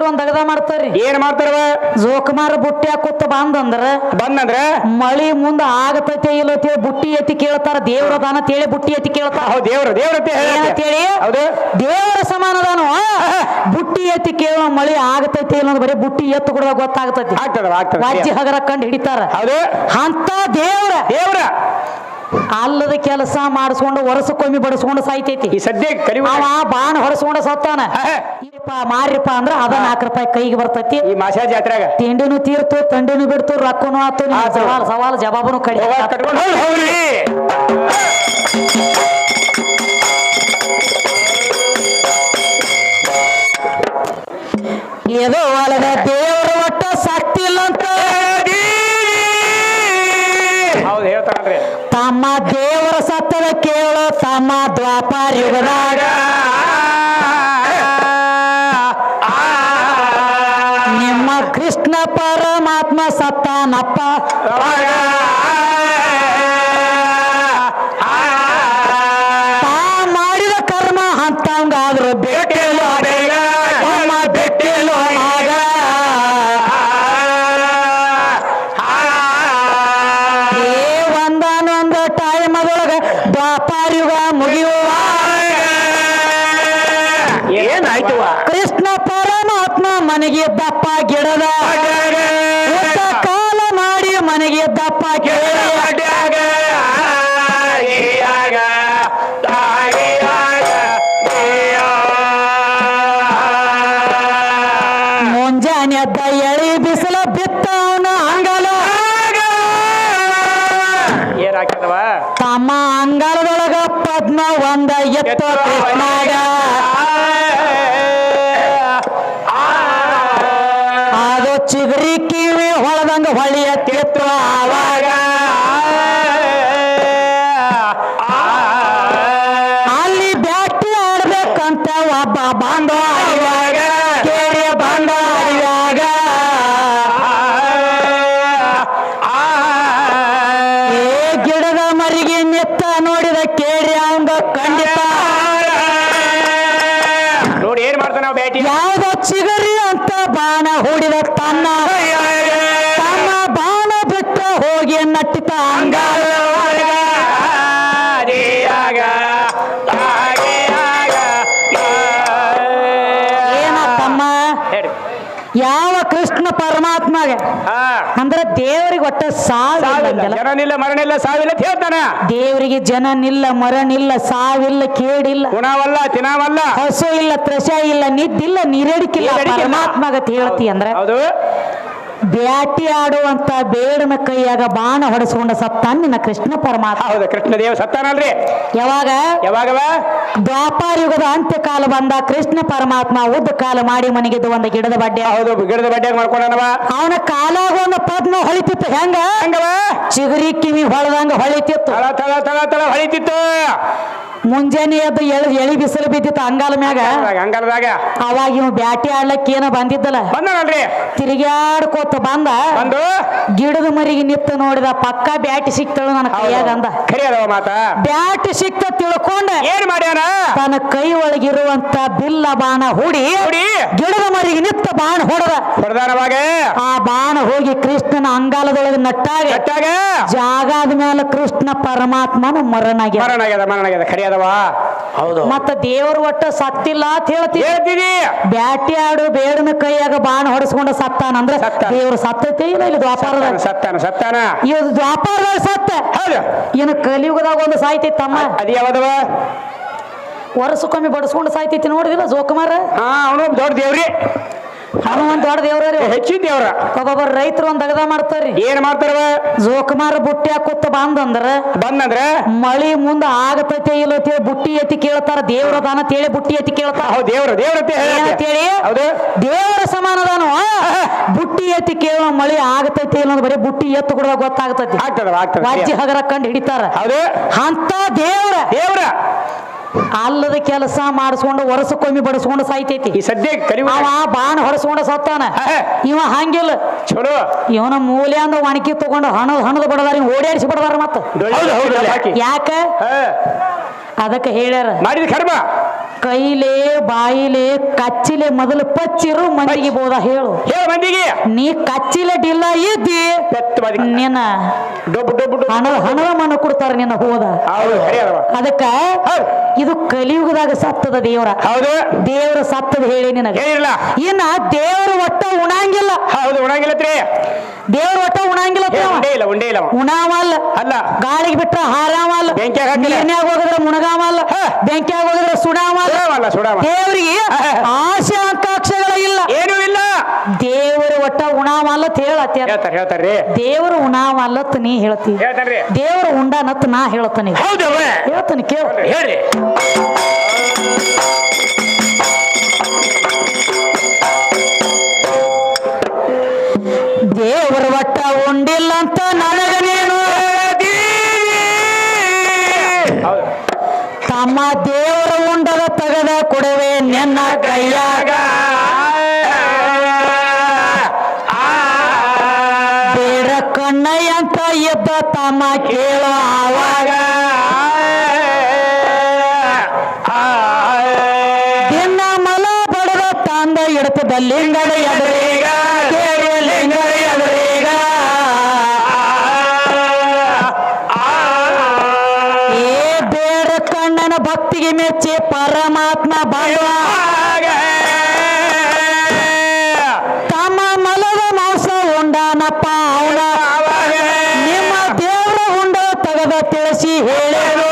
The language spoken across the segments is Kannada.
ಒಂದ್ ದಗದ ಮಾಡ್ತಾರ್ರಿ. ಏನ್ ಮಾಡ್ತಾರವ? ಜೋಕುಮಾರ ಬುಟ್ಟಿ ಹಾಕುತ್ತ ಬಂದಂದ್ರ ಮಳಿ ಮುಂದ ಆಗತೈತೆ ಇಲ್ಲತ್ತೇಳಿ ಬುಟ್ಟಿ ಎತ್ತಿ ಕೇಳ್ತಾರ. ದೇವ್ರ ದಾನ ತೇಳಿ ಬುಟ್ಟಿ ಎತ್ತಿ ಕೇಳ್ತಾರ. ದೇವ್ರ ಏನಂತೇಳಿ ದೇವರ ಸಮಾನದಾನು ಬುಟ್ಟಿ ಎತ್ತಿ ಕೇಳೋ ಮಳಿ ಆಗತೈತಿ ಇಲ್ಲ ಬರೀ ಬುಟ್ಟಿ ಎತ್ತು ಕೂಡ ಗೊತ್ತಾಗ್ತೈತಿ. ರಾಜ್ಯ ಹಗರ ಕಂಡು ಹಿಡಿತಾರ. ಅಂತ ದೇವ್ರ ಅಲ್ಲದ ಕೆಲಸ ಮಾಡಿಸ್ಕೊಂಡು ವರ್ಷಕ್ಕೊಮ್ಮೆ ಬಡಿಸ್ಕೊಂಡು ಸಾಯ್ತೈತಿ. ಅವ ಬಾಣ ಹೊರಸ್ಕೊಂಡ ಸತ್ತಾನ. ಮಾರಿಪ್ಪ ಅಂದ್ರ ಅದ ₹4 ಕೈಗೆ ಬರ್ತೈತಿ. ಈ ಮಾಸಾ ಜಾತ್ರೆಗ ತಿಂಡಿನೂ ತೀರ್ತು, ತಂಡಿನೂ ಬಿಡ್ತು, ರೊಕ್ಕನು ಆತು, ಸವಾಲ್ ಜವಾಬನು ಕಡಿ. ಏದೋ ಒಳಗ ದೇವರ ಒಟ್ಟ ಶಕ್ತಿ ಇಲ್ಲ ಅಂತ ಹೇಳ್ತಾರಲ್ರಿ. ತಮ್ಮ ದೇವರ ಸತ್ತದ ಕೇಳೋ ತಮ್ಮ ದ್ವಾಪಾರ ಯುಗದಾಗ ನಿಮ್ಮ ಕೃಷ್ಣ ಪರಮಾತ್ಮ ಸತ್ತಾನಪ್ಪ. ತಾ ಮಾಡಿದ ಕರ್ಮ ಅಂತಂಗಾದ್ರು ಬೇಟೆಲ್ಲೋ ಬೇಟೆಲ್ಲೋ ಆಗ ಒಂದಾನೊಂದು ಟೈಮ್ ಅದೊಳಗ ದ್ವಾಪಾರ ಯುಗ ಮುಗಿಯುವ ಏನಾಯ್ತು? ಕೃಷ್ಣ ಪರಮಾತ್ಮ ಮನೆಗೆ ದಪ್ಪ ಗಿಡದ ಕಾಲ ಮಾಡಿ ಮನೆಗೆ ದಪ್ಪ ಗಿಡ ಮುಂಜಾನೆ ಎದ್ದ ಎಳಿ ಬಿಸಿಲ ಬಿತ್ತವನ ಅಂಗಲ ಏನಾಗ್ತದವ? ತಮ್ಮ ಅಂಗಳದೊಳಗ ಪದ್ಮ ಒಂದ ಎತ್ತ ಕೃಷ್ಣಾಗ ಅದು ಚಿಗರಿ ಕಿವಿ ಹೊಳದಂಗ ಹೊಳಿಯ ತಿತ್ತು ಆವಾಗ ಅಲ್ಲಿ ಬ್ಯಾಟಿ ಆಡ್ಬೇಕಂತ ಒಬ್ಬ ಬಾಂಡ ಇವಾಗ ಕೇಳಿ ಬಾಂಡ ಇವಾಗ ಗಿಡದ ಮರಿಗೆ ನಿತ್ತ ನೋಡಿದ ಕೇಳಿ ಅವಂಗ ಖಂಡಿತ ನೋಡಿ ಏನ್ ಮಾಡ್ತಾನ ಬ್ಯಾಟಿ. ಯಾವ್ದೋ ಚಿಗರಿ ಅಂತ ಬಾಣ ಹೂಡಿದ ತನ್ನ ಬಾಣ ಬಿಟ್ಟ ಹೋಗಿ ನಟ್ಟಿತ ಅಂಗಾಲ ಏನತ್ತಮ್ಮ ಯಾವ ಕೃಷ್ಣ ಪರಮಾತ್ಮಗ ಅಂದ್ರೆ ದೇವರಿಗೆ ಒಟ್ಟ ಸಾವಿಲ್ಲ, ಜನನಿಲ್ಲ ಮರಣಿಲ್ಲ ಸಾವಿಲ್ಲ ಹೇಳ್ತಾನ. ದೇವರಿಗೆ ಜನನಿಲ್ಲ ಮರಣಿಲ್ಲ ಸಾವಿಲ್ಲ ಕೇಡಿಲ್ಲ ಗುಣವಲ್ಲ ತಿನ್ನವಲ್ಲ ಹಸು ಇಲ್ಲ ತ್ರಷ ಇಲ್ಲ ನಿದ್ದಿಲ್ಲ ನೀರೇಡಿಕಿಲ್ಲ ಪರಮಾತ್ಮಗ ಹೇಳ್ತಿ ಅಂದ್ರೆ ಹೌದು. ಬ್ಯಾಟಿ ಆಡುವಂತ ಬೇಡನ ಕೈಯಾಗ ಬಾಣ ಹೊಡೆಸ್ಕೊಂಡ ಸತ್ತಾನ ನಿನ್ನ ಕೃಷ್ಣ ಪರಮಾತ್ಮ. ಹೌದು, ಕೃಷ್ಣ ದೇವ ಸತ್ತಾನಲ್ರಿ. ಯಾವಾಗವ ದ್ವಾಪಾರ ಯುಗದ ಅಂತ್ಯಕಾಲ ಬಂದ ಕೃಷ್ಣ ಪರಮಾತ್ಮ ಉದ್ದ ಕಾಲ ಮಾಡಿ ಮನೆಗಿದ್ದು ಒಂದು ಗಿಡದ ಬಡ್ಡೆ. ಹೌದು, ಗಿಡದ ಬಡ್ಡೆಯಾಗ ಮಾಡ್ಕೊಂಡವ. ಅವನ ಕಾಲಾಗ ಒಂದು ಪದ್ಮ ಹೊಳಿತಿತ್ತು. ಹೆಂಗವ ಚಿಗುರಿ ಕಿವಿ ಹೊಳದಂಗ ಹೊಳಿತಿತ್ತು, ತಳ ಹೊಳಿತಿತ್ತು. ಮುಂಜಾನೆ ಎದ್ದು ಎಳಿ ಬಿಸಿಲು ಬಿದ್ದಿತ್ತು ಅಂಗಾಲ ಮ್ಯಾಗ. ಅವಾಗ ಇವ್ ಬ್ಯಾಟಿ ಆಡ್ಲಕ್ ಏನ ಬಂದಿದ್ದಲ್ಲ, ತಿರುಗಾಡ್ಕೋತ ಬಂದು ಗಿಡದ ಮರಿಗೆ ನಿತ್ತ ನೋಡಿದ ಪಕ್ಕ ಬ್ಯಾಟಿ ಸಿಕ್ತಳು ನನ್ನ ಕೈಯಾಗ ಅಂದ. ಬ್ಯಾಟಿ ಸಿಕ್ತ ತಿಳ್ಕೊಂಡ ಏನ್ ಮಾಡ್ಯಾನ, ತನ್ನ ಕೈ ಒಳಗಿರುವಂತ ಬಿಲ್ಲ ಬಾಣ ಹೂಡಿ ಗಿಡದ ಮರಿಗೆ ನಿತ್ತ ಬಾಣ ಹೊಡೆದವಾಗ ಆ ಬಾಣ ಹೋಗಿ ಕೃಷ್ಣನ ಅಂಗಾಲದೊಳಗೆ ನಟ್ಟಾಗ ಜಾಗಾದ ಮೇಲೆ ಕೃಷ್ಣ ಪರಮಾತ್ಮನ ಮರಣಾಗ್ಯದ. ಹೌದು, ಮತ್ತ ದೇವರು ಒಟ್ಟ ಸತ್ತಿಲ್ಲ ಅಂತ ಹೇಳ್ತೀವಿ. ಬ್ಯಾಟಿ ಆಡು ಬೇಡನ ಕೈಯಾಗ ಬಾಣ ಹೊಡೆಸ್ಕೊಂಡ ಸತ್ತಾನಂದ್ರ ದೇವರು ಸತ್ತೈತಿ ಇಲ್ಲ ಇಲ್ಲಿ ದ್ವಾಪಾರದಾಗ ಸತ್ತಾನ. ಇವ್ ದ್ವಾಪಾರದಾಗ ಸತ್ತ ಇನ್ನು ಕಲಿಯುಗದಾಗ ಒಂದು ಸಾಯ್ತೈತಿ ತಮ್ಮ. ಅದ ಯಾವ್ದವ? ವರ್ಷಕ್ಕೊಮ್ಮೆ ಬಡಿಸ್ಕೊಂಡು ಸಾಯ್ತೈತಿ ನೋಡಿದಿಲ್ಲ ಜೋಕುಮಾರ. ಅವನು ದೊಡ್ಡ ದೇವ್ರಿ, ಹನುಮಂತ ದೊಡ್ಡ ದೇವ್ರ, ಹೆಚ್ಚಿನ ದೇವ್ರ. ಒಬ್ಬೊಬ್ಬ ರೈತರು ಒಂದ್ ದಗದ ಮಾಡ್ತಾರ್ರಿ. ಏನ್ ಮಾಡ್ತಾರವ? ಜೋಕುಮಾರ ಬುಟ್ಟಿ ಹಾಕುತ್ತ ಬಂದಂದ್ರ ಮಳಿ ಮುಂದ ಆಗತೈತೆ ಇಲ್ಲತ್ತೇಳಿ ಬುಟ್ಟಿ ಎತ್ತಿ ಕೇಳ್ತಾರ. ದೇವ್ರ ದಾನ ತೇಳಿ ಬುಟ್ಟಿ ಎತ್ತಿ ಕೇಳ್ತಾರ. ಏನಂತೇಳಿ ದೇವರ ಸಮಾನದಾನು ಬುಟ್ಟಿ ಎತ್ತಿ ಕೇಳೋ ಮಳಿ ಆಗತೈತಿ ಇಲ್ಲ ಬರೀ ಬುಟ್ಟಿ ಎತ್ತು ಕೂಡ ಗೊತ್ತಾಗ್ತೈತಿ. ರಾಜ್ಯ ಹಗರ ಕಂಡು ಹಿಡಿತಾರ. ಅಂತ ದೇವ್ರ ಅಲ್ಲದ ಕೆಲಸ ಮಾಡಿಸ್ಕೊಂಡು ವರ್ಷಕ್ಕೊಮ್ಮೆ ಬಡಿಸ್ಕೊಂಡು ಸಾಯ್ತೈತಿ. ಅವ ಬಾಣ ಹೊಡೆಸ್ಕೊಂಡ ಸತ್ತಾನ. ಇವ ಹಂಗಿಲ್ಲ, ಚಲೋ ಇವನ ಮೂಲೆ ಅಂದ ಒಣಕಿ ತಗೊಂಡು ಹಣದ ಬಡದಾರ ಓಡಾಡಿಸಿ ಬಡದಾರ. ಮತ್ತ ಯಾಕ ಅದಕ್ಕೆ ಹೇಳ್ಯಾರ ಮಾಡಿದ ಕೈಲೆ ಬಾಯಿಲೆ ಕಚ್ಚಿಲೆ ಮೊದಲು ಪಚ್ಚಿರು ಮಂದಿಗೆ ಬೋದ ಹೇಳು ಹೇಳ ಮಂದಿಗೆ ನೀ ಕಚ್ಚಿಲೆ ಡಿಲ್ಲ ಇದ್ದಿ ಪೆತ್ತು ಬದಿ ನಿನ್ನ ಡೊಬ್ಬು ಡೊಬ್ಬು ಡೊಬ್ಬು. ಹಣದ ಮಣ್ಣು ಕೊಡ್ತಾರ ನಿನ್ನ ಹೋದ ಹೌದು ಸರಿ ಅದವ. ಅದಕ್ಕ ಹೌದು ಇದು ಕಲಿಯುಗದಾಗ ಸತ್ತದ ದೇವರ ಹೌದು ದೇವರ ಸತ್ತದ ಹೇಳಿ ನಿನಗ ಹೇಳಿಲ್ಲ. ಇನ್ನ ದೇವರ ಒಟ್ಟ ಉಣಂಗಿಲ್ಲ ಹೌದು ಉಣಂಗಿಲ್ಲತ್ರಿ. ದೇವ್ರ ಒಟ್ಟ ಉಣಂಗಿಲ್ಲ ಉಂಡೇ ಇಲ್ಲ ಉಂಡೇ ಇಲ್ಲ ಅವ. ಉಣಾಮಲ್ಲ ಅಲ್ಲ ಗಾಳಿಗೆ ಬಿಟ್ರ ಹಾರಾಮಲ್ಲ ಬೆಂಕಿಯಾಗ ಹಾಕಿಲ್ಲ. ನೀರ್ನ್ಯಾಗ ಹೋಗಿದ್ರ ಮುಣಗಾಮಲ್ಲ ಬೆಂಕಿಯಾಗ ಹೋಗಿದ್ರ ಸುಡಾಮಲ್ಲ ಸುಡಾಮಲ್ಲ ಸುಡಾಮ. ದೇವರಿಗೆ ಆಸೆ ಆಕಾಂಕ್ಷೆಗಳ ಇಲ್ಲ ಏನೂ ಇಲ್ಲ. ದೇವರ ಒಟ್ಟ ಉಣಾಮಲ್ಲ ಹೇಳತ್ತ ಹೇಳ್ತಾರ್ರಿ ದೇವರು ಉಣಾಮಲ್ಲತ್ ನೀ ಹೇಳ್ತಿ ಹೇಳ್ತಾರ್ರಿ. ದೇವರು ಉಂಡನತ್ ನಾ ಹೇಳ್ತಾನೆ ಹೌದವ ಹೇಳ್ತಾನೆ ಕೇಳ ಹೇಳ್ರಿ. ದೇವರ ಒಟ್ಟ ಉಂಡಿಲ್ಲ ಅಂತ ನನಗ ನೀನು ಹೌದು ತಮ್ಮ ದೇವರ ಉಂಡದ ತಗದ ಕೊಡವೆ ನಿನ್ನ ಕೈಯಾಗ ಬೇಡ ಕಣ್ಣಯ್ಯ ಅಂತ ಎದ್ದ ತಮ್ಮ ಕೇಳೋ ಆವಾಗ ದಿನ ಮಲ ಬಡದ ತಂದ ಇಡ್ತದ ಲಿಂಗದ ಎದುರೀಗ ಕೇಳಿ ಲಿಂಗದ ಎದುರೀಗ ಏ ಬೇಡ ಕಣ್ಣನ ಭಕ್ತಿಗೆ ಮೆಚ್ಚಿ ಪರಮಾತ್ಮ ಭಗವ ತಮ್ಮ ಮಲದ ಮಾಂಸ ಉಂಡಾನಪ್ಪ ಅವನ ನಿಮ್ಮ ದೇವರ ಉಂಡ ತಗದ ತಿಳಿಸಿ ಹೇಳೇನು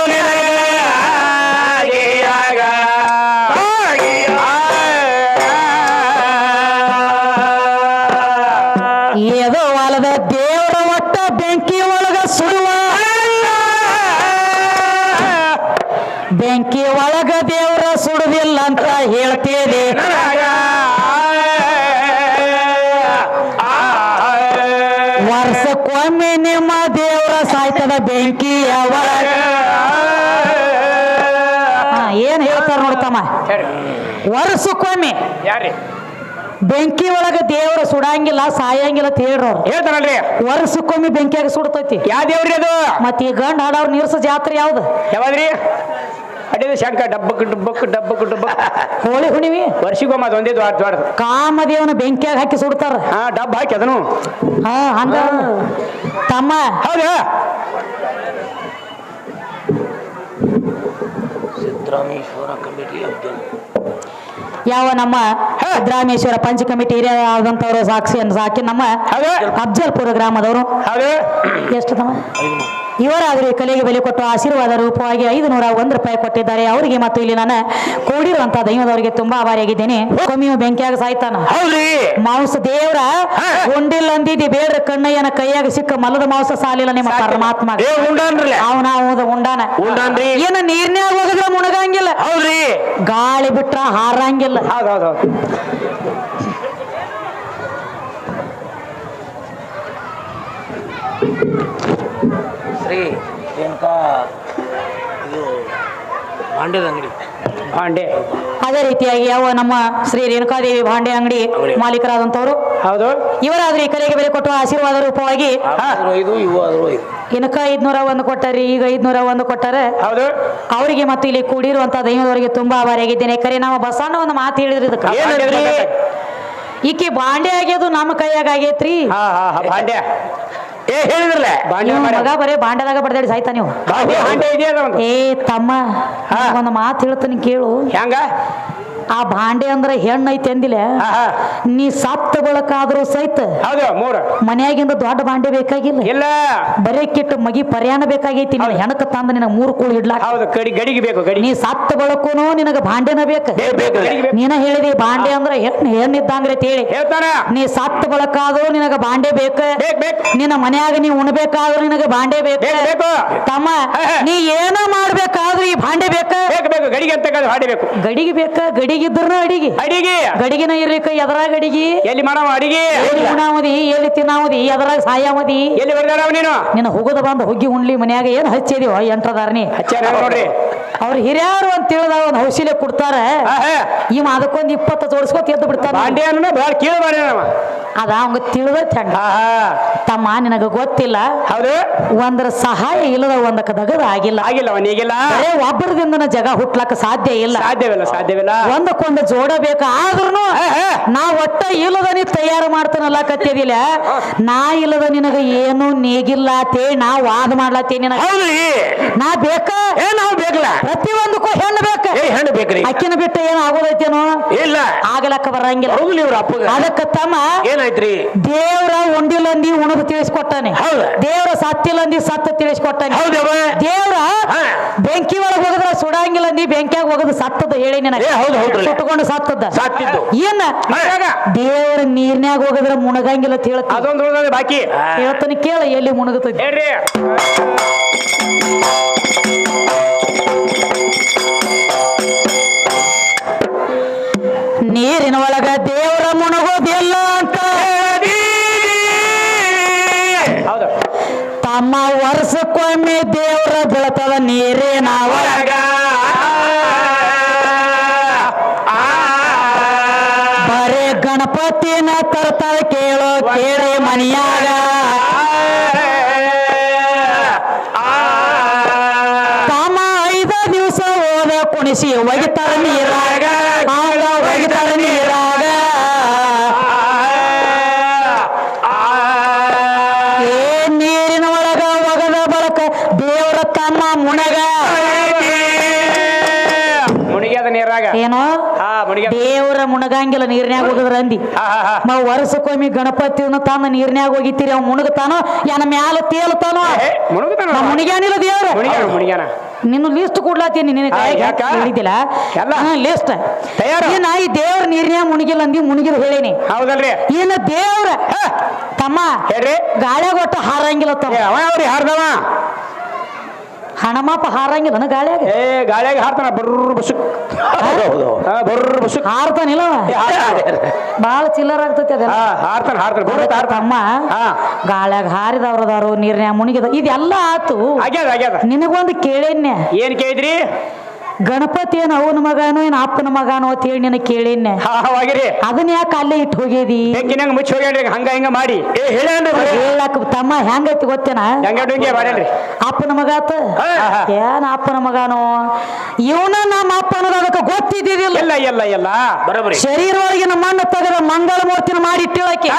ಏದೋ ವಾಲದ ದೇವರ ಒಟ್ಟ ಬೆಂಕಿ ಒಳಗ ಸುಡುವ ಬೆಂಕಿ ಒಳಗ ದೇವರ ಸುಡುದಿಲ್ಲ ಅಂತ ಹೇಳ್ತೀರಿ ವರ್ಷಕ್ಕೊಮ್ಮೆ ನಿಮ್ಮ ದೇವರ ಸಾಯ್ತದ ಬೆಂಕಿಯ ಒಳಗ ಏನ್ ಹೇಳ್ತಾರ ನೋಡ್ತಮ್ಮ ವರ್ಷಕ್ಕೊಮ್ಮೆ ಯಾರ್ರಿ ಬೆಂಕಿ ಒಳಗ ದೇವರ ಸುಡಂಗಿಲ್ಲ ಸಾಯಂಗಿಲ್ಲ ಅಂತ ಹೇಳ್ರವ್ರು ಹೇಳ್ತಾರಲ್ರಿ. ವರ್ಷಕ್ಕೊಮ್ಮೆ ಬೆಂಕಿಯಾಗ ಸುಡ್ತೈತಿ ಯಾವ ದೇವ್ರಿ ಅದು? ಮತ್ತ ಈ ಗಂಡ ಹಾಡವ್ರ ನೀರ್ಸ ಜಾತ್ರೆ ಯಾವ್ದು ಯಾವಾದ್ರಿ? ಅಡಿದ ಶಂಕ ಡಬ್ಬಕ್ ಡಬ್ಬಕ್ ಡಬ್ಬಕ್ ಡಬ್ಬಕ್ ಹೋಳಿ ಹುಣಿವಿ ವರ್ಷಿಗೊಮ್ಮ ಅದು ಒಂದೇ ದ್ವಾರ ಕಾಮದೇವನ ಬೆಂಕಿಯಾಗ ಹಾಕಿ ಸುಡ್ತಾರ ಡಬ್ಬ ಹಾಕಿ ಅದನ್ನು ಹಂಗ ತಮ್ಮ ಹೌದಾ ಸಿದ್ದರಾಮೇಶ್ವರ ಕಮಿಟಿ ಅಬ್ದುಲ್ ಯಾವ ನಮ್ಮ ಸಿದ್ದರಾಮೇಶ್ವರ ಪಂಚ ಕಮಿಟಿ ಹಿರಿಯರಾದಂತವ್ರು ಸಾಕ್ಷಿಯನ್ನು ಸಾಕಿ ನಮ್ಮ ಹೌದು ಅಫ್ಜಲ್ಪುರ ಗ್ರಾಮದವರು ಹೌದು ಎಷ್ಟು ತಮ್ಮ ಇವರಾದರೂ ಈ ಕಲೆಗೆ ಬೆಲೆ ಕೊಟ್ಟು ಆಶೀರ್ವಾದ ರೂಪವಾಗಿ 501 ರೂಪಾಯಿ ಕೊಟ್ಟಿದ್ದಾರೆ ಅವರಿಗೆ ಮತ್ತು ಇಲ್ಲಿ ನಾನು ಕೂಡಿರುವಂತ ದೈವದವರಿಗೆ ತುಂಬಾ ಆಭಾರಿಯಾಗಿದ್ದೇನೆ ಕೊಮ್ಮಿಯು ಬೆಂಕಿಯಾಗ ಸಾಯ್ತಾನ ಹೌದ್ರಿ ಮಾಂಸ ದೇವ್ರ ಉಂಡಿಲ್ಲ ಅಂದಿದ್ದಿ ಬೇಡ್ರ ಕಣ್ಣಯ್ಯನ ಕೈಯಾಗ ಸಿಕ್ಕ ಮಲದ ಮಾಂಸ ಸಾಲಿಲ್ಲ ನಿಮ್ಮ ಪರಮಾತ್ಮ ಅವನ ಉಂಡಾನ ಏನ ನೀರ್ನ್ಯಾಗ ಹೋಗಿದ್ರ ಮುಣಗಂಗಿಲ್ಲ ಹೌದ್ರಿ ಗಾಳಿ ಬಿಟ್ರ ಹಾರಂಗಿಲ್ಲ ಹೌದೌದು ಶ್ರೀ ರೇಣುಕಾ ಇದು ಭಾಂಡ್ಯದ ಅಂಗಡಿ ಭಾಂಡೆ ಅದೇ ರೀತಿಯಾಗಿ ಯಾವ ನಮ್ಮ ಶ್ರೀ ರೇಣುಕಾದೇವಿ ಭಾಂಡೆ ಅಂಗಡಿ ಮಾಲೀಕರಾದಂತವ್ರು ಹೌದು ಇವರಾದ್ರೂ ಈ ಕಲೆಗೆ ಬೆಲೆ ಕೊಟ್ಟು ಆಶೀರ್ವಾದ ರೂಪವಾಗಿ ಇದು ಇವು ಆದ್ರೂ ಇದು ಇನ್ಕ 501 ಕೊಟ್ಟಾರಿ ಈಗ 501 ಕೊಟ್ಟಾರೆ ಹೌದು ಅವರಿಗೆ ಮತ್ತು ಇಲ್ಲಿ ಕೂಡಿರುವಂತ ದೈವದವರಿಗೆ ತುಂಬಾ ಆಭಾರಿಯಾಗಿದ್ದೇನೆ ಕರೆ ನಾವು ಬಸಣ್ಣ ಒಂದು ಮಾತು ಹೇಳಿದ್ರಿ ಇದಕ್ಕೆ ಏನಂದ್ರಿ? ಈಕೆ ಬಾಂಡೆ ಆಗ್ಯದು ನಮ್ಮ ಕೈಯಾಗ ಆಗೇತ್ರಿ ಭಾಂಡೆ ಹೇಳಿದ್ರಲ್ಲ ನೀವು ಮಗ ಬರೇ ಬಾಂಡೆದಾಗ ಬಡ್ದಾಡಿ ಸಾಯ್ತಾ ನೀವು ಭಾಂಡೆ ಇದೆಯಲ್ಲ ಒಂದು ಏ ತಮ್ಮ ಒಂದು ಮಾತು ಹೇಳ್ತಾನೆ ಕೇಳು ಹೆಂಗ ಆ ಭಾಂಡೆ ಅಂದ್ರೆ ಹೆಣ್ಣು ಐತಿ ಅಂದಿಲ್ಲ ನೀ ಸತ್ತ ಬಳಕಾದ್ರೂ ಸಹಿತ ಹೌದು ಮೂರು ಮನ್ಯಾಗಿಂದ ದೊಡ್ಡ ಭಾಂಡೆ ಬೇಕಾಗಿಲ್ಲ ಇಲ್ಲ ಬರೇ ಕಿಟ್ಟು ಮಗಿ ಪರ್ಯಾಣ ಬೇಕಾಗೈತಿ ನಿನ್ನ ಹೆಣಕ ತಂದ ನಿನಗ 3 ಕೂಳು ಇಡ್ಲಾಕ ಹೌದು ಗಡಿಗೆ ಬೇಕು ಗಡಿ ನೀ ಸತ್ತ ಬಳಕೂನು ನಿನಗ ಭಾಂಡೆನ ಬೇಕ ನೀನ ಹೇಳಿದಿ ಭಾಂಡೆ ಅಂದ್ರೆ ಹೆಣ್ಣಿದ್ದಂಗ್ರೆ ತೇಳಿ ಹೇಳ್ತಾನ ನೀ ಸತ್ತ ಬಳಕಾದ್ರೂ ನಿನಗ ಭಾಂಡೆ ಬೇಕ ನಿನ್ನ ಮನ್ಯಾಗ ನೀ ಉಣ್ಬೇಕಾದ್ರೂ ನಿನಗ ಭಾಂಡೆ ಬೇಕು ತಮ್ಮ ನೀ ಏನ ಮಾಡ್ಬೇಕಾದ್ರೂ ಈ ಭಾಂಡೆ ಬೇಕ ಬೇಕು ಗಡಿಗೆ ಅಂತ ಭಾಂಡೆ ಬೇಕು ಗಡಿಗೆ ಬೇಕ ಗಡಿಗಿದ್ರ ಅಡಿಗೆ ಗಡಿಗಿನ ಇರ್ಲಿಕ್ಕ ಎದರಾಗ ಅಡಿಗೆ ಎಲ್ಲಿ ಮಾಡವ ಅಡಿಗೆ ಎಲ್ಲಿ ಉಣಾಮದಿ ಎಲ್ಲಿ ತಿನ್ನಾಮದಿ ಎದರಾಗ ಸಾಯಾಮದಿ ಎಲ್ಲಿ ಬರ್ದಾರ ನೀನು ನಿನ್ನ ಹುಗದ ಬಂದು ಹುಗ್ಗಿ ಉಣ್ಲಿ ಮನ್ಯಾಗ ಏನ್ ಹಚ್ಚಿದೀವ ಎಂಟ್ರದಾರನಿ ನೋಡ್ರಿ ಅವ್ರ ಹಿರಿಯರು ಅಂತ ತಿಳಿದ ಒಂದು ಹೌಸಿಲೆ ಕೊಡ್ತಾರ ಇವ ಅದಕ್ಕೊಂದು 20 ತೋರಿಸ್ಕೊತ ಎದ್ದು ಬಿಡ್ತಾರ ಭಾಂಡೆ ಅನ್ನೋ ಭಾಳ ಕೇಳ ಅದ ಅವಂಗ ತಿಳಿದೈತಿ ಹಂಗ ತಮ್ಮ ನಿನಗ ಗೊತ್ತಿಲ್ಲ ಹೌದು ಒಂದ್ರ ಸಹಾಯ ಇಲ್ಲದ ಒಂದಕ್ಕ ದಗದ ಆಗಿಲ್ಲ ಅವನಿಗಿಲ್ಲ ಬರೇ ಒಬ್ಬರದಿಂದ ಜಗ ಹುಟ್ಲಕ್ಕ ಸಾಧ್ಯವಿಲ್ಲ ಒಂದಕ್ಕೊಂದು ಜೋಡಬೇಕು ಆದ್ರೂ ನಾ ಒಟ್ಟ ಇಲ್ಲದ ನೀ ತಯಾರು ಮಾಡ್ತಾನಲ್ಲ ಕತ್ತಿದಿಲ್ಲ ನಾ ಇಲ್ಲದ ನಿನಗ ಏನು ನೇಗಿಲ್ಲ ತೇ ನಾ ವಾದ ಮಾಡ್ಲತ್ತೇ ನಿನಗ ನಾ ಬೇಕ ನಾವು ಬೇಕಲ್ಲ ಪ್ರತಿಯೊಂದಕ್ಕೂ ಹೆಣ್ಣು ಬೇಕ ಹೆಣ್ಣು ಬೇಕ್ರಿ ಅಕ್ಕಿನ ಬಿಟ್ಟ ಏನ್ ಆಗೋದೈತೇನೋ ಇಲ್ಲ ಆಗಲಕ್ಕ ಬರಂಗಿಲ್ಲ ಅದಕ್ಕ ತಮ್ಮ ಏನಾಯ್ತ್ರಿ ದೇವ್ರ ಉಂಡಿಲಂದಿ ಉಣದು ತಿಳಿಸ್ಕೊಟ್ಟಾನೆ ದೇವ್ರ ಸತ್ತಿಲಂದಿ ಸತ್ತ ತಿಳಿಸ್ಕೊಟ್ಟಾನೆ ದೇವ್ರ ಬೆಂಕಿ ಒಳಗೆ ಹೋಗದ್ರ ಸುಡಂಗಿಲ್ಲಂದಿ ಬೆಂಕಿಯಾಗ ಹೋಗದು ಸತ್ತದ ಹೇಳಿ ನಿನಗೆ ಸುಟ್ಟಕೊಂಡು ಸತ್ತದ ಏನ ದೇವ್ರ ನೀರ್ನ್ಯಾಗ ಹೋಗದ್ರ ಮುಣಗಂಗಿಲ್ಲ ಹೇಳ್ತೀನಿ ಅದೊಂದು ಬಾಕಿ ಹೇಳ್ತಾನೆ ಕೇಳ ಎಲ್ಲಿ ಮುಣಗುತ್ತದೆ ಹೇಳ್ರಿ ನೀರಿನ ಒಳಗ ದೇವರ ಮುಣಗೋದಿಲ್ಲ ಅಂತ ತಮ್ಮ ವರ್ಷಕ್ಕೊಮ್ಮೆ ದೇವರ ಬೀಳ್ತದ ನೀರಿನ ಒಳಗ ಬರೇ ಗಣಪತಿನ ತರ್ತಾಳ ಕೇಳೋ ಕೇಳಿ ಮನಿಯಾಗ ತಮ್ಮ 5 ದಿವಸ ಹೋದ ಕುಣಿಸಿ ಒಗಿತಾರ ನೀರಾಗ ಒಗಿತಾರ ನೀರಾಗ ನೀರಿನ ಒಳಗ ಒಗದ ಬಳಕ ದೇವರ ತಮ್ಮ ಮುಣಗ ಮುಣಿಗ್ಯಾದ ನೀರಾಗ ಏನೋ ದೇವರ ಮುಣಗಂಗಿಲ್ಲ ನೀರ್ನ್ಯಾಗ ಹೋಗದ್ರ ಅಂದಿ ವರ್ಷಕ್ಕೊಮ್ಮೆ ಗಣಪತಿನ ತಾನ ನೀರ್ನ್ಯಾಗ ಹೋಗಿತ್ತೀರಿ ಅವ್ ಮುಣಗತಾನೋ ಏನ ಮ್ಯಾಲ ತೇಲ್ತಾನೋ ಮುಣಿಗ್ಯಾನಿಲ್ಲ ದೇವ್ರ ನಿನ್ನ ಲಿಸ್ಟ್ ಕೊಡ್ಲಾತೀನಿ ಹೇಳಿದಿಲ್ಲ ಲಿಸ್ಟ್ ಏನ ಈ ದೇವ್ರ ನೀರ್ನ್ಯಾಗ ಮುಣಿಗಿಲ್ಲ ಅಂದಿ ಮುಣಿಗಿದ ಹೇಳೇನಿ ಹೌದಲ್ರಿ ಏನ ದೇವ್ರ ತಮ್ಮ ಗಾಳ್ಯಾಗ ಒಟ್ಟ ಹಾರಂಗಿಲ್ಲ ಅವ್ರಿ ಹಾರ್ದವ ಹಣಮಾಪ ಹಾರಂಗಿಲ್ಲ ಗಾಳ್ಯಾಗ ಗಾಳಿಯಾಗ ಹಾರ್ತಾನ ಬರ್ರ ಬಸ್ಸು ಹಾರ್ತಾನಿಲ್ಲ ಬಾಳ ಚಿಲ್ಲರ್ ಆಗ್ತೈತಿ ಅದೆಲ್ಲ ತಮ್ಮ ಗಾಳ್ಯಾಗ ಹಾರಿದವ್ರದಾರು ನೀರ್ನ್ಯಾಗ ಮುಣಿಗಿದ ಇದೆಲ್ಲ ಆತು ನಿನಗೊಂದು ಕೇಳೇನ್ಯ ಏನ್ ಕೇಳಿದ್ರಿ ಗಣಪತಿ ಏನ್ ಅವನ ಮಗನೋ ಏನ್ ಅಪ್ಪನ ಮಗನೋ ಅಂತ ಹೇಳಿ ನಿನಗೆ ಕೇಳೇನ್ಯ ಅದನ್ನ ಯಾಕೆ ಅಲ್ಲೇ ಇಟ್ಟು ಹೋಗ್ಯದಿ ಮುಚ್ಚಿ ಹೋಗ್ಯಾಡ್ರಿ ಹಂಗ ಹಿಂಗ ಮಾಡಿ ಹೇಳಕ್ ತಮ್ಮ ಹೆಂಗೈತಿ ಗೊತ್ತೇನ ಅಪ್ಪನ ಮಗ ಆತ ಏನ್ ಅಪ್ಪನ ಮಗನೋ ಇವನ ನಮ್ಮ ಅಪ್ಪನ ಅದಕ್ಕೆ ಗೊತ್ತಿದ್ದಿಲ್ಲ ಎಲ್ಲ ಬರೋಬರಿ ಶರೀರ ಒಳಗಿನ ಮಣ್ಣು ತೆಗೆದ ಮಂಗಳ ಮೂರ್ತಿನ ಮಾಡಿ ಇಟ್ಟಿಳಕ್ಕೆ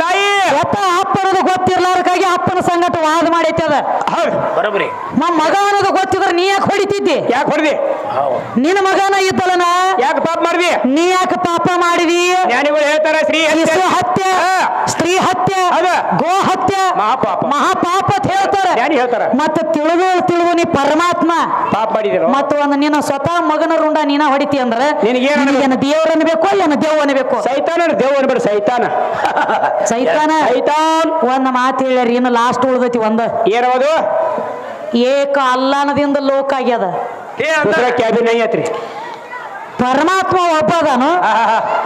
ತಾಯಿ ಅಪ್ಪನದು ಗೊತ್ತಿರ್ಲಾರಕ್ಕಾಗಿ ಅಪ್ಪನ ಸಂಗಟ ವಾದ ಮಾಡೈತಿ ಅದ ಬರೋಬರಿ ನಮ್ಮ ಮಗ ಅನ್ನೋದು ಗೊತ್ತಿದ್ರೆ ನೀ ಯಾಕೆ ಹೊಡಿತಿದ್ದಿ ಯಾಕೆ ಹೊಡೆದಿ ನಿನ್ನ ಮಗನ ಇದ್ದಲನ ಯಾಕೆ ಪಾಪ ಮಾಡಿದಿ ನೀ ಯಾಕೆ ಪಾಪ ಮಾಡಿದಿ ಜ್ಞಾನಿಗಳು ಹೇಳ್ತಾರ ಶಿಶು ಹತ್ಯೆ ಸ್ತ್ರೀ ಹತ್ಯೆ ಗೋ ಹತ್ಯೆ ಮಹಾಪಾಪ ಅಂತ ಹೇಳ್ತಾರ ಮತ್ತೆ ತಿಳಿದು ನೀ ಪರಮಾತ್ಮ ಪಾಪ ಮಾಡಿದಿರೋ ಮತ್ತು ಒಂದು ನಿನ್ನ ಸ್ವತಃ ಮಗನ ರುಂಡ ನೀನ ಹೊಡಿತಿ ಅಂದ್ರೆ ನಿನಗೇನು ದೇವ್ರ ಅನ್ಬೇಕು ಏನು ದೇವ್ ಅನ್ಬೇಕು ಸೈತಾನ ದೇವ್ ಅನ್ಬೇಡ ಸೈತಾನ ಒಂದ್ ಮಾತು ಹೇಳ್ಯಾರ ಇನ್ನು ಲಾಸ್ಟ್ ಉಳ್ದೈತಿ ಏನದು ಏಕ ಅಲ್ಲಾನದಿಂದ ಲೋಕ ಆಗ್ಯದ ಕ್ಯಾಬಿನ್ ಐತ್ರಿ ಪರಮಾತ್ಮ ಒಬ್ಬದಾನು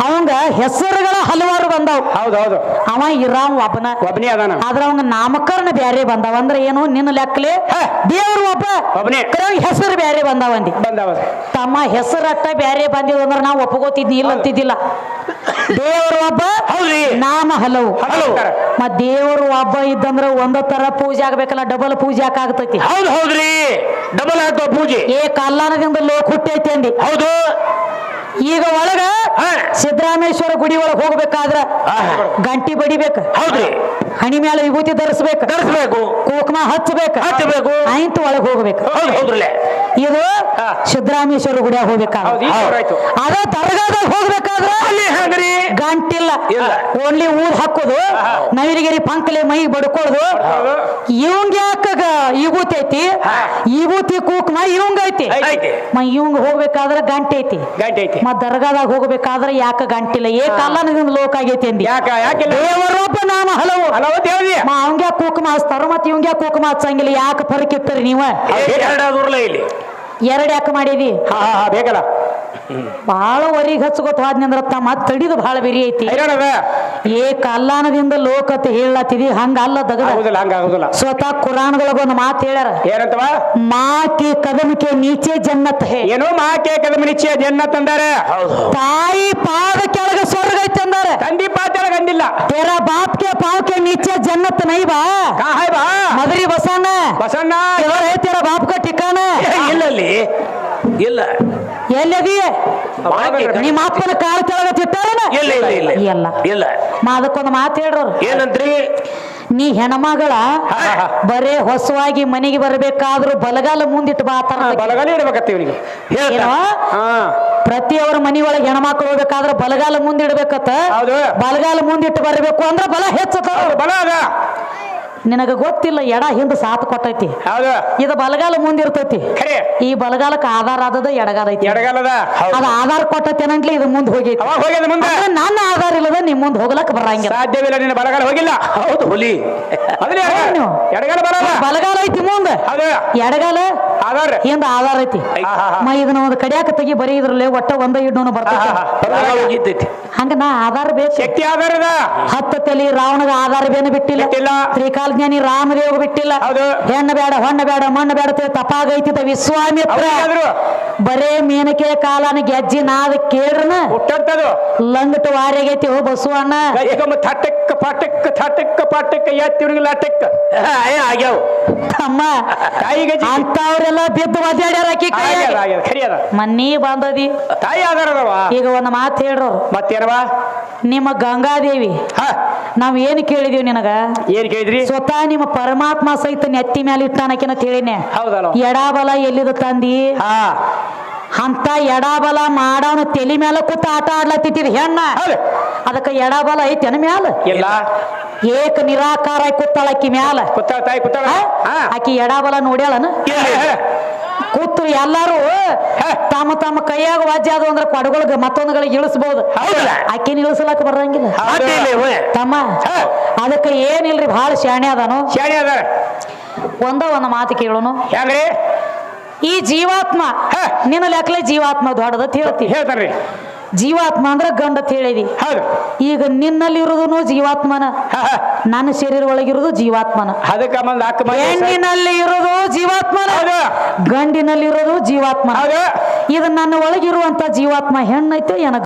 ಅವಂಗ ಹೆಸರುಗಳ ಹಲವಾರು ಬಂದಾವ್ ಹೌದೌದು ಅವ ಇರಾಮ್ ಒಬ್ಬನೇ ಅದಾನ ಆದ್ರ ಅವಂಗ ನಾಮಕರಣ ಬ್ಯಾರೆ ಬಂದಾವ ಅಂದ್ರೆ ಏನು ನಿನ್ನ ಲೆಕ್ಕಲೆ ದೇವ್ರು ಒಬ್ಬನೇ ಹೆಸರು ಬ್ಯಾರೆ ಬಂದಾವಂದಿ ತಮ್ಮ ಹೆಸರಟ್ಟ ಬ್ಯಾರೆ ಬಂದಿವ್ ಅಂದ್ರೆ ನಾವು ಒಪ್ಪಗೋತಿದ್ನಿ ಇಲ್ಲ ಅಂತಿದ್ದಿಲ್ಲ ದೇವರು ಒಬ್ಬ ನಾಮ ಹಲವು ಮತ್ ದೇವರು ಒಬ್ಬ ಇದ್ದಂದ್ರ ಒಂದ ತರ ಪೂಜೆ ಆಗ್ಬೇಕಲ್ಲ ಡಬಲ್ ಪೂಜೆ ಆಗ್ತೈತಿ ಹೌದ್ರಿ ಡಬಲ್ ಆಗೋ ಪೂಜೆ ಕಲ್ಲಾನದಿಂದ ಲೋಕ ಹುಟ್ಟೈತಿ ಅಂದಿ ಹೌದು ಈಗ ಒಳಗ ಸಿದ್ದರಾಮೇಶ್ವರ ಗುಡಿ ಒಳಗೆ ಹೋಗ್ಬೇಕಾದ್ರ ಗಂಟಿ ಬಡಿಬೇಕು ಹೌದ್ರಿ ಹಣಿ ಮೇಲೆ ವಿಭೂತಿ ಧರಿಸ್ಬೇಕು ಕುಂಕುಮ ಹಚ್ಚಬೇಕು ಆಯ್ತು ಒಳಗೆ ಹೋಗ್ಬೇಕು ಇದು ಸಿದ್ದರಾಮೇಶ್ವರ ಗುಡಿಯಾಗ ಹೋಗ್ಬೇಕಾದ್ರೆ ಅದ ದರ್ಗಾದಾಗ ಹೋಗ್ಬೇಕಾದ್ರ ಗಂಟಿಲ್ಲ ಓನ್ಲಿ ಊರ್ ಹಾಕೋದು ನವಿಲಿಗಿರಿ ಪಂಕಲೆ ಮೈ ಬಡ್ಕೊಳ್ಳೋದು ಇವಂಗ ಯಾಕ ವಿಭೂತಿ ಐತಿ ವಿಭೂತಿ ಕುಂಕುಮ ಇವಂಗ ಐತಿ ಇವಂಗ ಹೋಗ್ಬೇಕಾದ್ರೆ ಗಂಟೆ ಐತಿ ಮತ್ ದರ್ಗಾದಾಗ ಹೋಗ್ಬೇಕಾದ್ರೆ ಯಾಕ ಗಂಟಿಲ್ಲ ಅಲ್ಲನದಿಂದ ಲೋಕ ಆಗೈತಿ ಅಂದಿ ದೇವರೊಬ್ಬ ನಾಮ ಹಲವು ಅವಂಗ ಕುಂಕುಮ ಹಚ್ತಾರ ಮತ್ ಇವಂಗ ಕುಂಕುಮ ಹಚ್ಚಂಗಿಲ್ಲ ಯಾಕೆ ಫರಕ್ ಇರ್ತಾರಿ ನೀವ ಎರಡು ಯಾಕೆ ಮಾಡಿದಿ ಬೇಕಲ್ಲ ಬಾಳ ವರಿಗೆ ಹಚ್ಕೋತ ಹೋದ್ನಂದ್ರ ಮತ್ ತಡಿದು ಬಾಳ ಬೆರಿ ಐತಿ ಕಲ್ಲಾನದಿಂದ ಲೋಕತ್ ಹೇಳತ್ತಿದಿ ಹಂಗ ಅಲ್ಲ ದಗದ ಸ್ವತಃ ಕುರಾನದೊಳಗ ಒಂದು ಮಾತು ಹೇಳ್ಯಾರ ಏನಂತವ ಮಾಕೆ ಕದಮಕ್ಕೆ ನೀಚೆ ಜನ್ನತ್ ಹೇ ಏನೋ ಮಾಕೆ ಕದಮ ನೀಚೆ ಜನ್ನತ್ ಅಂದಾರ ತಾಯಿ ಪಾದ ಕೆಳಗ ಸ್ವರ್ಗ ಐತಿ ಅಂದಾರ ತಂದಿ ಪಾದ ಕೆಳಗ ಅಂದಿಲ್ಲ ಹೋಗಿಲ್ಲ तेरा बाप के पाँव के नीचे जन्नत नहीं बा ಕಾ ಹೈ ಬಾ मदरी बसाना ಬಸಣ್ಣ किधर है तेरा बाप का ठिकाना ಇಲ್ಲಲ್ಲಿ ಇಲ್ಲ ಎಲ್ಲದಿ ನಿಮ್ಮ ಅಪ್ಪನ ಕಾಲು ಕೆಳಗ ತಿಟ್ಟಾರನ ಇಲ್ಲ ಇಲ್ಲ ಇಲ್ಲ ಇಲ್ಲ ಇಲ್ಲ ಅದಕ್ಕೊಂದು ಮಾತು ಹೇಳ್ರವ್ರು ಏನಂತ್ರಿ ನೀ ಹೆಣ್ಮಗಳ ಬರೇ ಹೊಸವಾಗಿ ಮನೆಗೆ ಬರಬೇಕಾದ್ರೂ ಬಲಗಾಲ ಮುಂದಿಟ್ಟು ಬಾತಾರ ಬಲಗಾಲ ಇಡ್ಬೇಕತ್ತ ಇವನಿಗೆ ಏನೋ ಹಾ ಪ್ರತಿಯೊಬ್ಬರ ಮನಿಯೊಳಗೆ ಹೆಣ್ಮಕ್ಳು ಹೋಗ್ಬೇಕಾದ್ರೆ ಬಲಗಾಲ ಮುಂದಿಡ್ಬೇಕತ್ತ ಹೌದು ಬಲಗಾಲ ಮುಂದಿಟ್ಟು ಬರಬೇಕು ಅಂದ್ರೆ ಬಲ ಹೆಚ್ಚತ ಬಲ ಅದ ನಿನಗ ಗೊತ್ತಿಲ್ಲ ಎಡ ಹಿಂದ ಸಾತ್ ಕೊಟ್ಟೈತಿ ಹೌದು ಇದು ಬಲಗಾಲ ಮುಂದಿರ್ತೈತಿ ಖರೆ ಈ ಬಲಗಾಲಕ್ಕೆ ಆಧಾರ ಆದದ ಎಡಗಾಲ ಐತಿ ಎಡಗಾಲದ ಅದ ಆಧಾರ ಕೊಟ್ಟೈತಿ ಏನಂಟ್ಲಿ ಇದು ಮುಂದೆ ಹೋಗೈತಿ ಅವಾಗ ಹೋಗ್ಯದ ಮುಂದೆ ಅಂದ್ರೆ ನನ್ನ ಆಧಾರ ಇಲ್ಲದ ನಿಮ್ ಮುಂದೆ ಹೋಗ್ಲಕ್ ಬರಂಗಿಲ್ಲ ಸಾಧ್ಯವಿಲ್ಲ ನಿನ್ನ ಬಲಗಾಲ ಹೋಗಿಲ್ಲ ಹೌದು ಹುಲಿ ಮೊದಲೇ ಏನು? ಎಡಗಾಲ ಬರಲ್ಲ ಬಲಗಾಲ ಐತಿ ಮುಂದೆ ಹೌದು ಎಡಗಾಲ ಆಧಾರ ಹಿಂದ ಆಧಾರ ಐತಿ ಮ ಇದನ್ನ ಒಂದು ಕಡಿಯಾಕ ತೆಗಿ ಬರೀ ಇದ್ರಲ್ಲಿ ಒಟ್ಟ ಒಂದ ಇಡ್ನೂ ಬರ್ತೈತಿ ಹೋಗಿದ್ದೈತಿ ಹಂಗ ನಾ ಆಧಾರ ಬೇಕು ಶಕ್ತಿ ಆಧಾರದ 10 ತಲಿ ರಾವಣಗ ಆಧಾರ ಬೇನ ಬಿಟ್ಟಿಲ್ಲ ಬಿಟ್ಟಿಲ್ಲ. ತ್ರಿಕಾಲಜ್ಞಾನಿ ರಾಮದೇವ ಬಿಟ್ಟಿಲ್ಲ ಹೌದು ಹೆಣ್ಣು ಬೇಡ ಹೊಣ್ಣ ಬೇಡ ಮಣ್ಣು ಬೇಡ ತಪಾಗೈತಿದ ವಿಶ್ವಾಮಿತ್ರ ಹೌದಾದ್ರು ಬರೇ ಮೇನಕೆ ಕಾಲನ ಗೆಜ್ಜಿ ನಾದ ಕೇಳ್ರನ ಹುಟ್ಟಂತದು ಲಂಗಟ ವಾರೆಗೈತಿ ಹೋ ಬಸವಣ್ಣ ಗಜ್ಜೆಗೊಮ್ಮೆ ಥಟಕ್ ಪಾಟಕ್ ಎತ್ತಿ ಇವನಿಗೆ ಲಟಕ್ ಆಗ್ಯಾವ ತಮ್ಮ ತಾಯಿ ಗಜ್ಜಿ ಅಂತವ್ರೆಲ್ಲ ಬಿದ್ದು ಒದ್ದಾಡ್ಯಾರ ಆಕಿ ಕೈಯಾಗ. ಆಗ್ಯದ ಖರಿ ಅದ ಮನ್ನಿ ಬಂದದಿ ತಾಯಿ ಆಧಾರ ಅದವ ಈಗ ಒಂದು ಮಾತು ಹೇಳ್ರು ಮತ್ತೇನವ ನಿಮ್ಮ ಗಂಗಾದೇವಿ ಹಾ ನಾವ್ ಏನ್ ಕೇಳಿದೀವಿ ನಿನಗ ಏನ್ ಕೇಳಿದ್ರಿ ಸ್ವತಃ ನಿಮ್ಮ ಪರಮಾತ್ಮ ಸಹಿತ ನೆತ್ತಿ ಮೇಲೆ ಇಟ್ಟಾನಕಿನ ತಿಳಿನೆ ಹೌದಲ್ಲ ಎಡಬಲ ಎಲ್ಲಿದ ತಂದಿ ಹಾ ಅಂತ ಎಡಬಲ ಮಾಡವನ ತಲಿ ಮೇಲೆ ಕೂತ ಆಟ ಆಡ್ಲತ್ತಿದ್ದೀರಿ ಹೆಣ್ಣ ಹೌದು ಅದಕ್ಕ ಎಡಬಲ ಐತೆನ ಮ್ಯಾಲ ಇಲ್ಲ ಏಕ ನಿರಾಕಾರ ಕೂತಾಳಕ್ಕಿ ಮ್ಯಾಲ ಕುತ್ತಾಳ ತಾಯಿ ಕುತ್ತಾಳ ಹಾ ಆಕಿ ಎಡಬಲ ನೋಡ್ಯಾಳನ ಕೂತ್ರು ಎಲ್ಲಾರು ತಮ್ಮ ತಮ್ಮ ಕೈಯಾಗ ವಾಜ್ಯ ಅದು ಅಂದ್ರೆ ಕೊಡಗೊಳಗ ಮತ್ತೊಂದುಗಳಿಗೆ ಇಳಿಸಬಹುದು ಹೌದಲ್ಲ? ಆಕಿನ ಇಳಿಸಲಾಕ ಬರಂಗಿಲ್ಲ ತಮ್ಮ ಅದಕ್ಕ ಏನಿಲ್ರಿ ಬಹಳ ಶಾಣೆ ಅದಾನು ಶಾಣಿ ಅದಾರ ಒಂದು ಮಾತು ಕೇಳೋನು ಹೆಂಗ್ರಿ ಈ ಜೀವಾತ್ಮ ನಿನ್ನ ಲೆಕ್ಕಲೆ ಜೀವಾತ್ಮ ದೊಡ್ಡದತ್ ಹೇಳ್ತಿ ಹೇಳ್ತಾರ್ರಿ ಜೀವಾತ್ಮ ಅಂದ್ರ ಗಂಡ ಅಂತ ಹೇಳಿದಿ ಹೌದು ಈಗ ನಿನ್ನಲ್ಲಿ ಇರುವುದನು ಜೀವಾತ್ಮನ ನನ್ನ ಶರೀರ ಒಳಗಿರುವುದು ಜೀವಾತ್ಮನ ಅದಕ್ಕ ಮಂದ್ ಅಕ್ಕ ಮಂದಿ ಹೆಣ್ಣಿನಲ್ಲಿ ಇರೋದು ಜೀವಾತ್ಮನ ಹೌದು ಗಂಡಿನಲ್ಲಿ ಇರೋದು ಜೀವಾತ್ಮನ ಹೌದು ಇದು ನನ್ನ ಒಳಗಿರುವಂತ ಜೀವಾತ್ಮ ಹೆಣ್ಣೈತೆ ಏನ